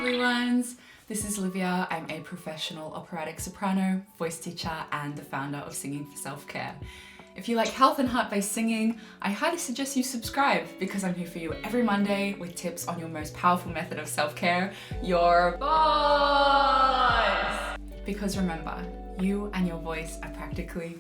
lovely ones. This is Livia. I'm a professional operatic soprano, voice teacher, and the founder of Singing for Self-Care. If you like health and heart-based singing, I highly suggest you subscribe because I'm here for you every Monday with tips on your most powerful method of self-care, your voice. Because remember, you and your voice are practically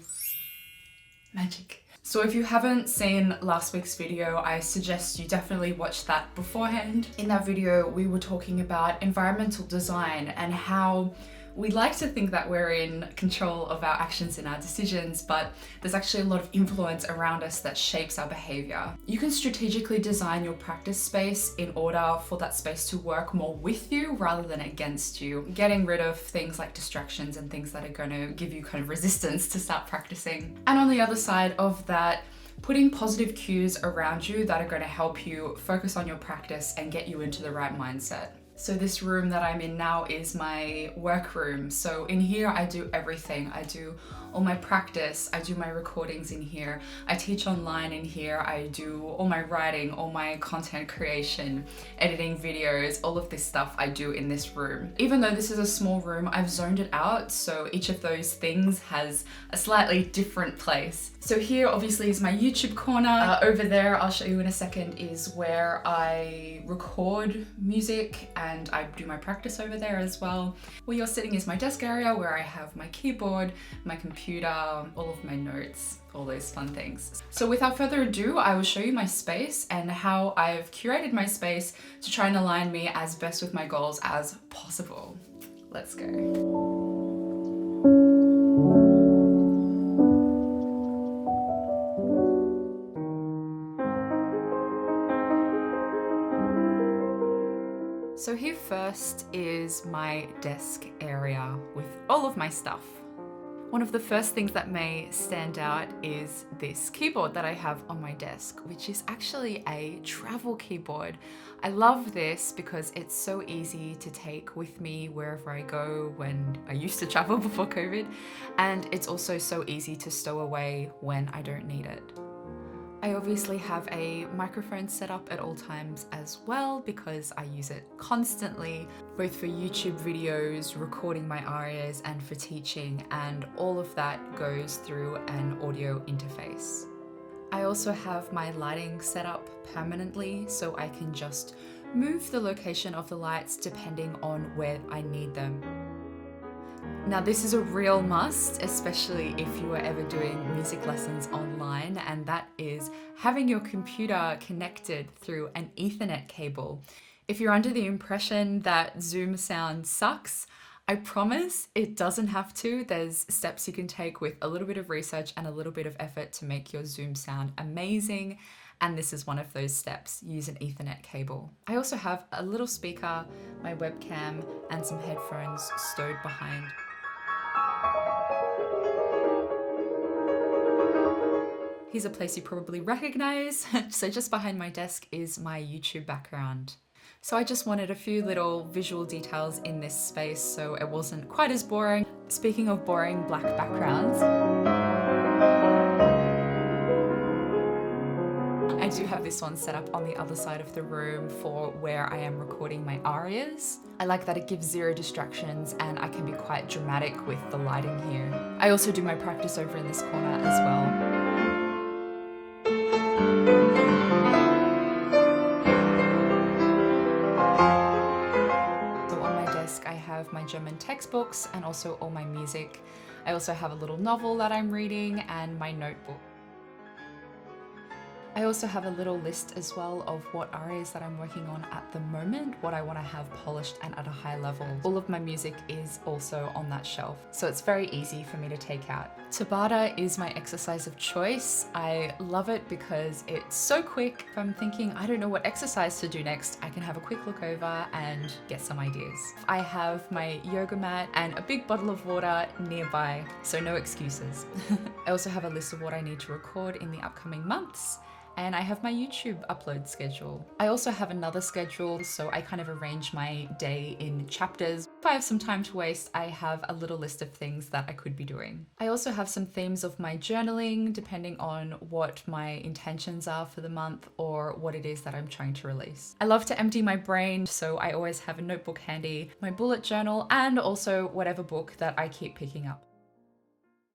magic. So if you haven't seen last week's video, I suggest you definitely watch that beforehand. In that video, we were talking about environmental design and how we like to think that we're in control of our actions and our decisions, but there's actually a lot of influence around us that shapes our behavior. You can strategically design your practice space in order for that space to work more with you rather than against you, getting rid of things like distractions and things that are going to give you kind of resistance to start practicing. And on the other side of that, putting positive cues around you that are going to help you focus on your practice and get you into the right mindset. So this room that I'm in now is my work room. So in here I do everything. I do all my practice, I do my recordings in here, I teach online in here, I do all my writing, all my content creation, editing videos, all of this stuff I do in this room. Even though this is a small room, I've zoned it out, so each of those things has a slightly different place. So here obviously is my YouTube corner. Over there, I'll show you in a second, is where I record music and I do my practice over there as well. Where you're sitting is my desk area where I have my keyboard, my computer, all of my notes, all those fun things. So without further ado, I will show you my space and how I've curated my space to try and align me as best with my goals as possible. Let's go. So here first is my desk area with all of my stuff. One of the first things that may stand out is this keyboard that I have on my desk, which is actually a travel keyboard. I love this because it's so easy to take with me wherever I go when I used to travel before COVID, and it's also so easy to stow away when I don't need it. I obviously have a microphone set up at all times as well because I use it constantly, both for YouTube videos, recording my arias, and for teaching, and all of that goes through an audio interface. I also have my lighting set up permanently so I can just move the location of the lights depending on where I need them. Now this is a real must, especially if you are ever doing music lessons online, and that is having your computer connected through an Ethernet cable. If you're under the impression that Zoom sound sucks, I promise it doesn't have to. There's steps you can take with a little bit of research and a little bit of effort to make your Zoom sound amazing. And this is one of those steps. Use an Ethernet cable. I also have a little speaker, my webcam, and some headphones stowed behind. Here's a place you probably recognize. So just behind my desk is my YouTube background. So I just wanted a few little visual details in this space so it wasn't quite as boring. Speaking of boring black backgrounds, I do have this one set up on the other side of the room for where I am recording my arias. I like that it gives zero distractions and I can be quite dramatic with the lighting here. I also do my practice over in this corner as well. So on my desk I have my German textbooks and also all my music. I also have a little novel that I'm reading and my notebook. I also have a little list as well of what arias that I'm working on at the moment, what I want to have polished and at a high level. All of my music is also on that shelf, so it's very easy for me to take out. Tabata is my exercise of choice. I love it because it's so quick. If I'm thinking I don't know what exercise to do next, I can have a quick look over and get some ideas. I have my yoga mat and a big bottle of water nearby, so no excuses. I also have a list of what I need to record in the upcoming months. And I have my YouTube upload schedule. I also have another schedule, so I kind of arrange my day in chapters. If I have some time to waste, I have a little list of things that I could be doing. I also have some themes of my journaling, depending on what my intentions are for the month or what it is that I'm trying to release. I love to empty my brain, so I always have a notebook handy, my bullet journal, and also whatever book that I keep picking up.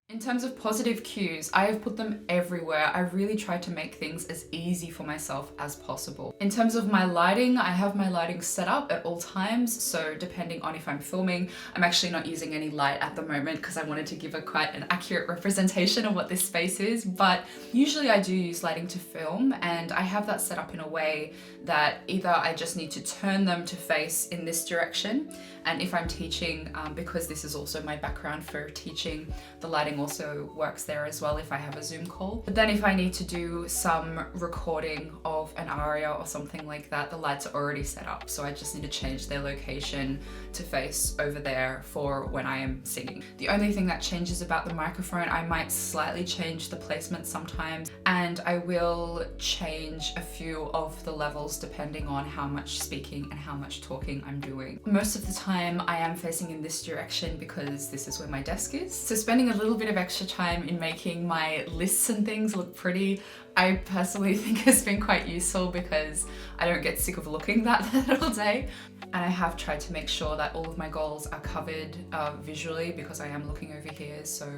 In terms of positive cues, I have put them everywhere. I really try to make things as easy for myself as possible. In terms of my lighting, I have my lighting set up at all times. So depending on if I'm filming, I'm actually not using any light at the moment because I wanted to give quite an accurate representation of what this space is. But usually I do use lighting to film, and I have that set up in a way that either I just need to turn them to face in this direction. And if I'm teaching, because this is also my background for teaching, the lighting also works there as well if I have a Zoom call. But then if I need to do some recording of an aria or something like that, the lights are already set up. So I just need to change their location to face over there for when I am singing. The only thing that changes about the microphone, I might slightly change the placement sometimes, and I will change a few of the levels depending on how much speaking and how much talking I'm doing. Most of the time I am facing in this direction because this is where my desk is. So spending a little bit of extra time in making my lists and things look pretty, I personally think has been quite useful because I don't get sick of looking at that all day. And I have tried to make sure that all of my goals are covered visually because I am looking over here. So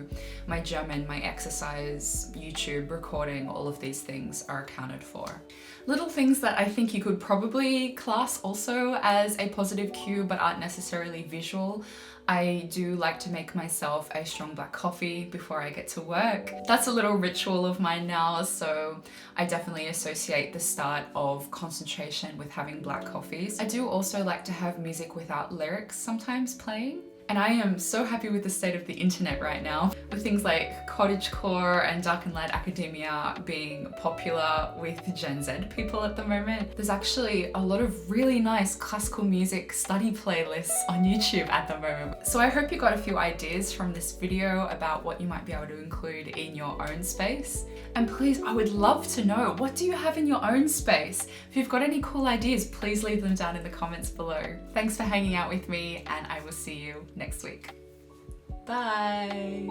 my German, my exercise, YouTube, recording, all of these things are accounted for. Little things that I think you could probably class also as a positive cue but aren't necessarily visual. I do like to make myself a strong black coffee before I get to work. That's a little ritual of mine now, so I definitely associate the start of concentration with having black coffees. I do also like to have music without lyrics sometimes playing. And I am so happy with the state of the internet right now, with things like cottagecore and dark and light academia being popular with Gen Z people at the moment. There's actually a lot of really nice classical music study playlists on YouTube at the moment. So I hope you got a few ideas from this video about what you might be able to include in your own space. And please, I would love to know, what do you have in your own space? If you've got any cool ideas, please leave them down in the comments below. Thanks for hanging out with me, and I will see you next week. Bye.